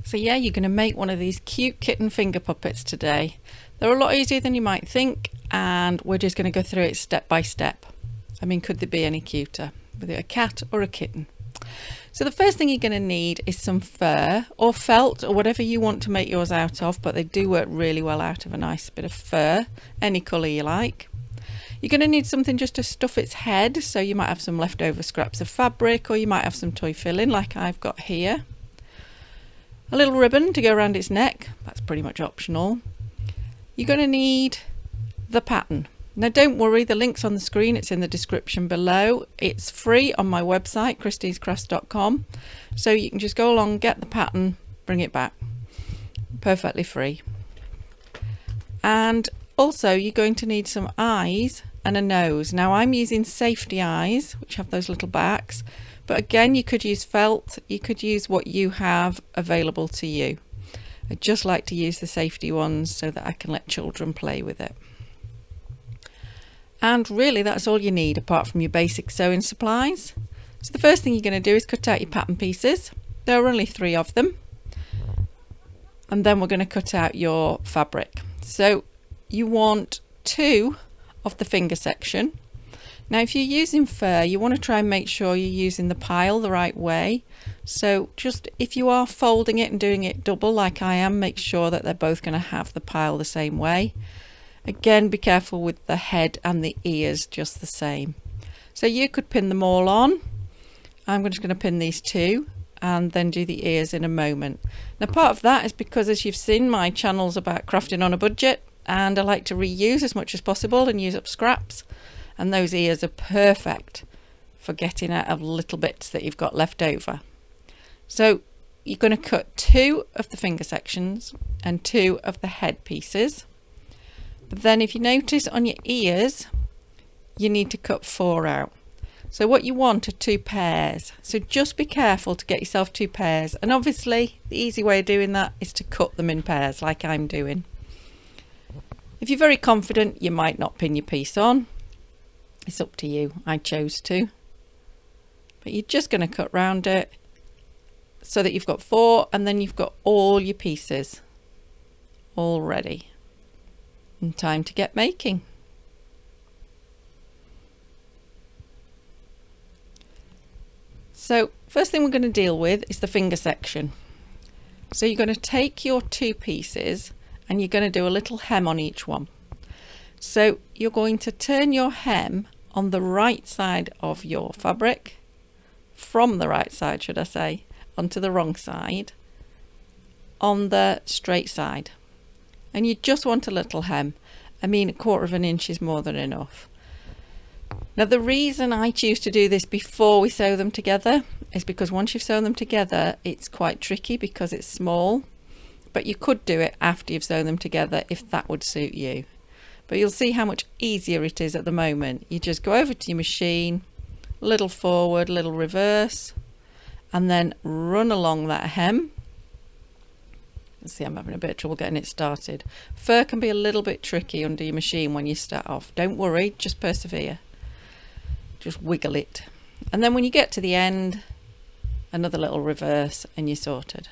So yeah, you're going to make one of these cute kitten finger puppets today. They're a lot easier than you might think, and we're just going to go through it step by step. I mean, could there be any cuter? Whether a cat or a kitten. So the first thing you're going to need is some fur or felt or whatever you want to make yours out of, but they do work really well out of a nice bit of fur, any colour you like. You're going to need something just to stuff its head, so you might have some leftover scraps of fabric, or you might have some toy filling like I've got here. A little ribbon to go around its neck, that's pretty much optional. You're going to need the pattern. Now don't worry, the link's on the screen, it's in the description below. It's free on my website, christiescrafts.com, so you can just go along, get the pattern, bring it back. Perfectly free. And also you're going to need some eyes and a nose. Now I'm using safety eyes, which have those little backs, but again you could use felt, you could use what you have available to you. I just like to use the safety ones so that I can let children play with it. And really that's all you need apart from your basic sewing supplies. So the first thing you're going to do is cut out your pattern pieces. There are only 3 of them. And then we're going to cut out your fabric. So you want 2 of the finger section. Now if you're using fur, you want to try and make sure you're using the pile the right way. So just if you are folding it and doing it double like I am, make sure that they're both going to have the pile the same way. Again, be careful with the head and the ears just the same. So you could pin them all on. I'm just going to pin these 2 and then do the ears in a moment. Now part of that is because, as you've seen, my channel's about crafting on a budget, and I like to reuse as much as possible and use up scraps, and those ears are perfect for getting out of little bits that you've got left over. So you're going to cut 2 of the finger sections and 2 of the head pieces. But then if you notice on your ears, you need to cut 4 out. So what you want are 2 pairs. So just be careful to get yourself 2 pairs. And obviously the easy way of doing that is to cut them in pairs like I'm doing. If you're very confident, you might not pin your piece on. It's up to you. I chose to. But you're just going to cut round it so that you've got 4, and then you've got all your pieces all ready. And time to get making. So first thing we're going to deal with is the finger section. So you're going to take your 2 pieces and you're going to do a little hem on each one. So you're going to turn your hem on the right side of your fabric, from the right side should I say, onto the wrong side, on the straight side. And you just want a little hem. I mean, 1/4 of an inch is more than enough. Now the reason I choose to do this before we sew them together is because once you've sewn them together it's quite tricky because it's small, but you could do it after you've sewn them together if that would suit you. But you'll see how much easier it is at the moment. You just go over to your machine, little forward, little reverse, and then run along that hem. See, I'm having a bit of trouble getting it started. Fur can be a little bit tricky under your machine when you start off. Don't worry, just persevere. Just wiggle it. And then when you get to the end, another little reverse and you're sorted.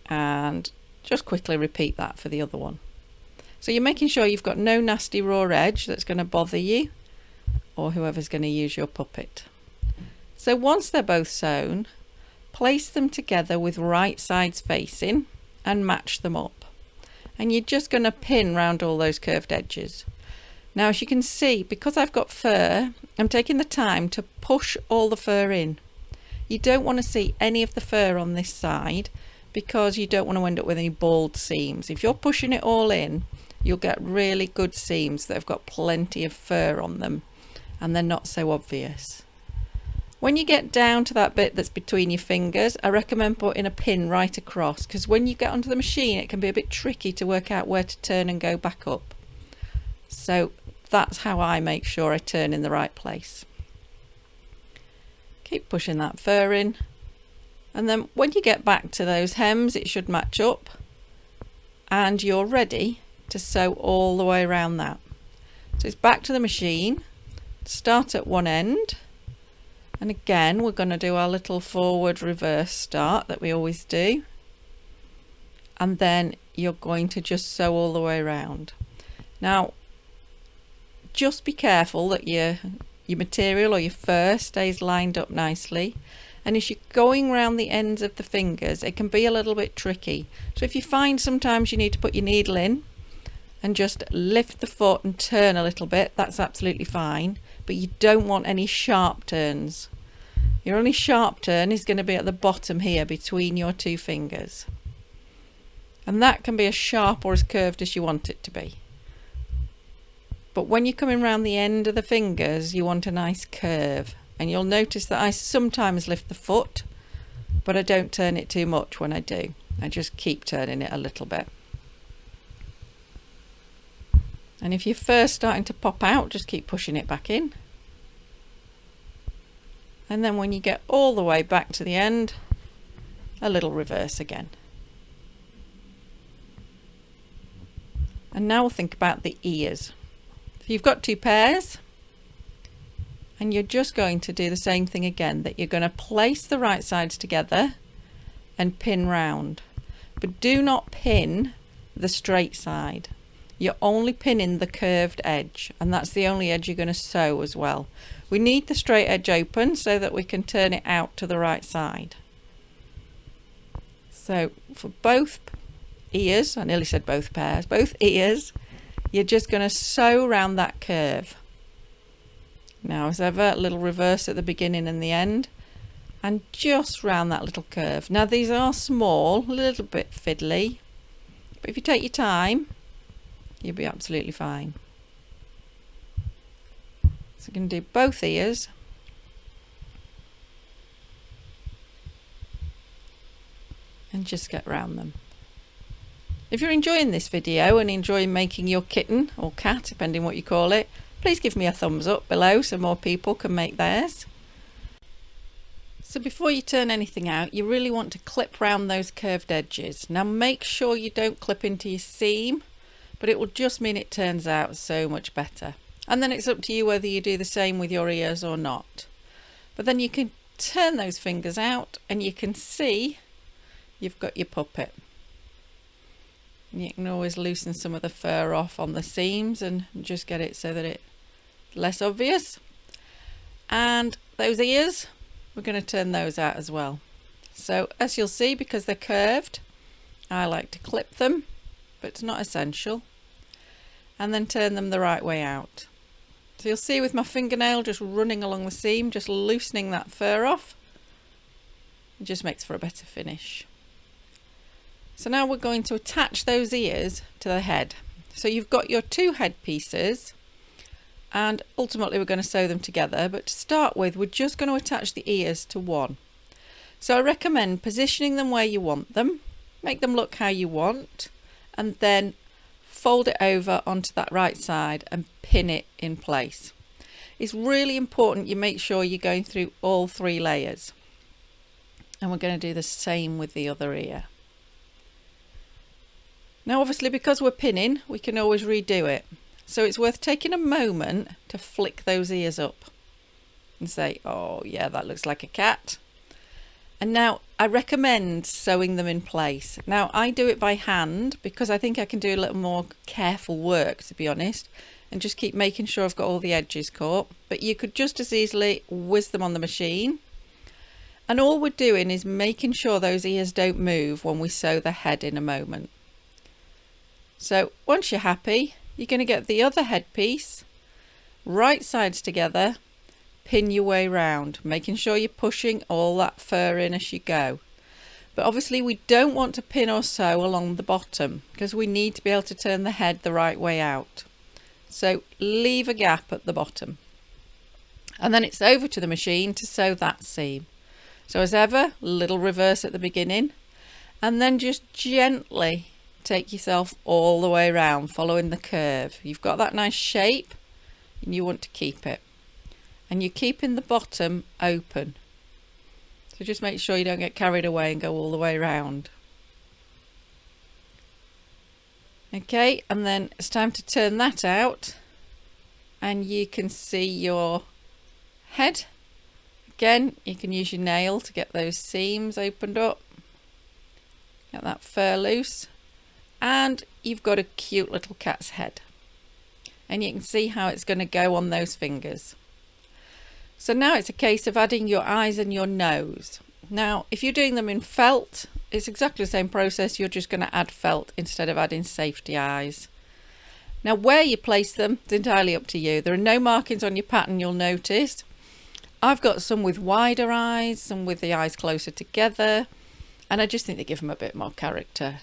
And just quickly repeat that for the other one. So you're making sure you've got no nasty raw edge that's going to bother you or whoever's going to use your puppet. So once they're both sewn, place them together with right sides facing and match them up. And you're just going to pin round all those curved edges. Now as you can see, because I've got fur, I'm taking the time to push all the fur in. You don't want to see any of the fur on this side because you don't want to end up with any bald seams. If you're pushing it all in, you'll get really good seams that have got plenty of fur on them and they're not so obvious. When you get down to that bit that's between your fingers, I recommend putting a pin right across, because when you get onto the machine it can be a bit tricky to work out where to turn and go back up. So that's how I make sure I turn in the right place. Keep pushing that fur in, and then when you get back to those hems it should match up and you're ready to sew all the way around that. So it's back to the machine, start at one end, And again, we're going to do our little forward reverse start that we always do. And then you're going to just sew all the way around. Now, just be careful that your material or your fur stays lined up nicely. And as you're going around the ends of the fingers, it can be a little bit tricky. So if you find sometimes you need to put your needle in and just lift the foot and turn a little bit, that's absolutely fine. But you don't want any sharp turns. Your only sharp turn is going to be at the bottom here between your two fingers. And that can be as sharp or as curved as you want it to be. But when you're coming around the end of the fingers, you want a nice curve. And you'll notice that I sometimes lift the foot, but I don't turn it too much when I do. I just keep turning it a little bit. And if you're first starting to pop out, just keep pushing it back in. And then when you get all the way back to the end, a little reverse again. And now we'll think about the ears. So you've got 2 pairs, and you're just going to do the same thing again, that you're going to place the right sides together and pin round. But do not pin the straight side. You're only pinning the curved edge, and that's the only edge you're going to sew as well. We need the straight edge open so that we can turn it out to the right side. So for both ears, I nearly said both pairs, both ears, you're just going to sew around that curve. Now as ever, a little reverse at the beginning and the end, and just round that little curve. Now these are small, a little bit fiddly, but if you take your time, you'll be absolutely fine. So we're going to do both ears. And just get round them. If you're enjoying this video and enjoying making your kitten or cat, depending what you call it, please give me a thumbs up below so more people can make theirs. So before you turn anything out, you really want to clip round those curved edges. Now make sure you don't clip into your seam, but it will just mean it turns out so much better. And then it's up to you whether you do the same with your ears or not. But then you can turn those fingers out and you can see you've got your puppet. And you can always loosen some of the fur off on the seams and just get it so that it's less obvious. And those ears, we're going to turn those out as well. So as you'll see, because they're curved, I like to clip them, but it's not essential, and then turn them the right way out. So you'll see with my fingernail just running along the seam, just loosening that fur off. It just makes for a better finish. So now we're going to attach those ears to the head. So you've got your 2 head pieces, and ultimately we're going to sew them together, but to start with we're just going to attach the ears to one. So I recommend positioning them where you want them, make them look how you want, and then fold it over onto that right side and pin it in place. It's really important you make sure you're going through all 3 layers. And we're going to do the same with the other ear. Now obviously because we're pinning, we can always redo it. So it's worth taking a moment to flick those ears up and say, oh yeah, that looks like a cat. And now I recommend sewing them in place. Now I do it by hand because I think I can do a little more careful work, to be honest, and just keep making sure I've got all the edges caught. But you could just as easily whiz them on the machine. And all we're doing is making sure those ears don't move when we sew the head in a moment. So once you're happy, you're going to get the other head piece, right sides together, pin your way round, making sure you're pushing all that fur in as you go. But obviously we don't want to pin or sew along the bottom because we need to be able to turn the head the right way out. So leave a gap at the bottom. And then it's over to the machine to sew that seam. So as ever, little reverse at the beginning, and then just gently take yourself all the way around, following the curve. You've got that nice shape and you want to keep it. And you're keeping the bottom open. So just make sure you don't get carried away and go all the way around. Okay, and then it's time to turn that out, and you can see your head. Again, you can use your nail to get those seams opened up, get that fur loose, and you've got a cute little cat's head. And you can see how it's going to go on those fingers. So now it's a case of adding your eyes and your nose. Now, if you're doing them in felt, it's exactly the same process. You're just going to add felt instead of adding safety eyes. Now, where you place them is entirely up to you. There are no markings on your pattern, you'll notice. I've got some with wider eyes, some with the eyes closer together, and I just think they give them a bit more character.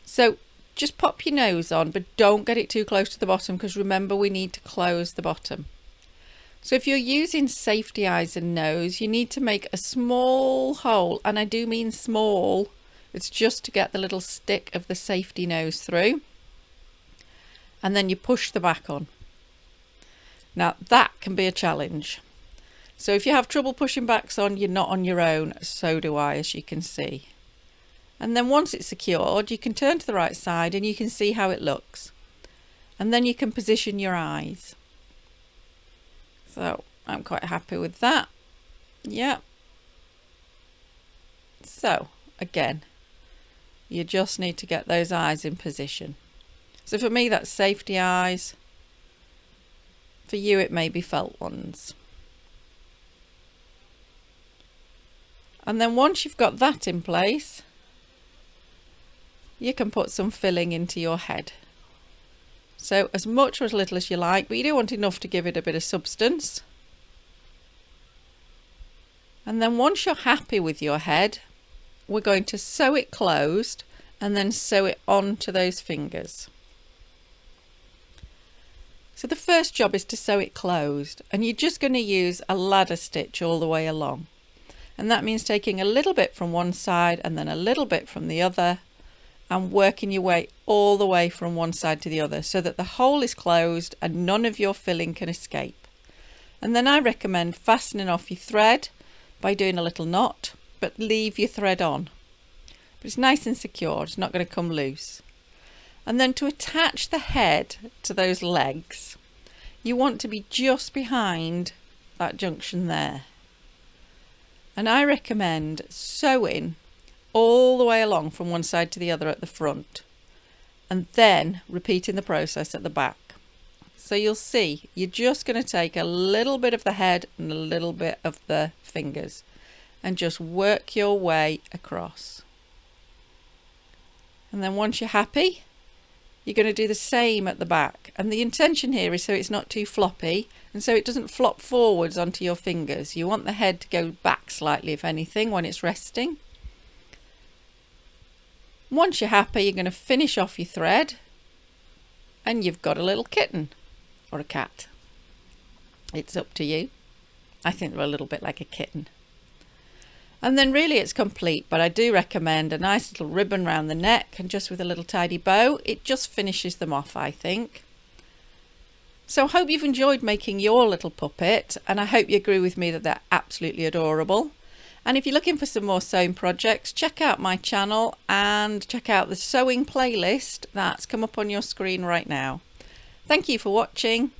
So just pop your nose on, but don't get it too close to the bottom, because remember, we need to close the bottom. So if you're using safety eyes and nose, you need to make a small hole, and I do mean small. It's just to get the little stick of the safety nose through, and then you push the back on. Now that can be a challenge. So if you have trouble pushing backs on, you're not on your own. So do I, as you can see. And then once it's secured, you can turn to the right side and you can see how it looks. And then you can position your eyes. So I'm quite happy with that. Yeah. So again, you just need to get those eyes in position. So for me, that's safety eyes. For you, it may be felt ones. And then once you've got that in place, you can put some filling into your head. So as much or as little as you like, but you do want enough to give it a bit of substance. And then once you're happy with your head, we're going to sew it closed and then sew it onto those fingers. So the first job is to sew it closed, and you're just going to use a ladder stitch all the way along. And that means taking a little bit from one side and then a little bit from the other, and working your way all the way from one side to the other so that the hole is closed and none of your filling can escape. And then I recommend fastening off your thread by doing a little knot, but leave your thread on. But it's nice and secure, it's not going to come loose. And then to attach the head to those legs, you want to be just behind that junction there. And I recommend sewing all the way along from one side to the other at the front, and then repeating the process at the back. So you'll see, you're just going to take a little bit of the head and a little bit of the fingers and just work your way across. And then once you're happy, you're going to do the same at the back. And the intention here is so it's not too floppy and so it doesn't flop forwards onto your fingers. You want the head to go back slightly, if anything, when it's resting. Once you're happy, you're going to finish off your thread and you've got a little kitten or a cat. It's up to you. I think they're a little bit like a kitten. And then really it's complete, but I do recommend a nice little ribbon around the neck, and just with a little tidy bow, it just finishes them off, I think. So I hope you've enjoyed making your little puppet, and I hope you agree with me that they're absolutely adorable. And if you're looking for some more sewing projects, check out my channel and check out the sewing playlist that's come up on your screen right now. Thank you for watching.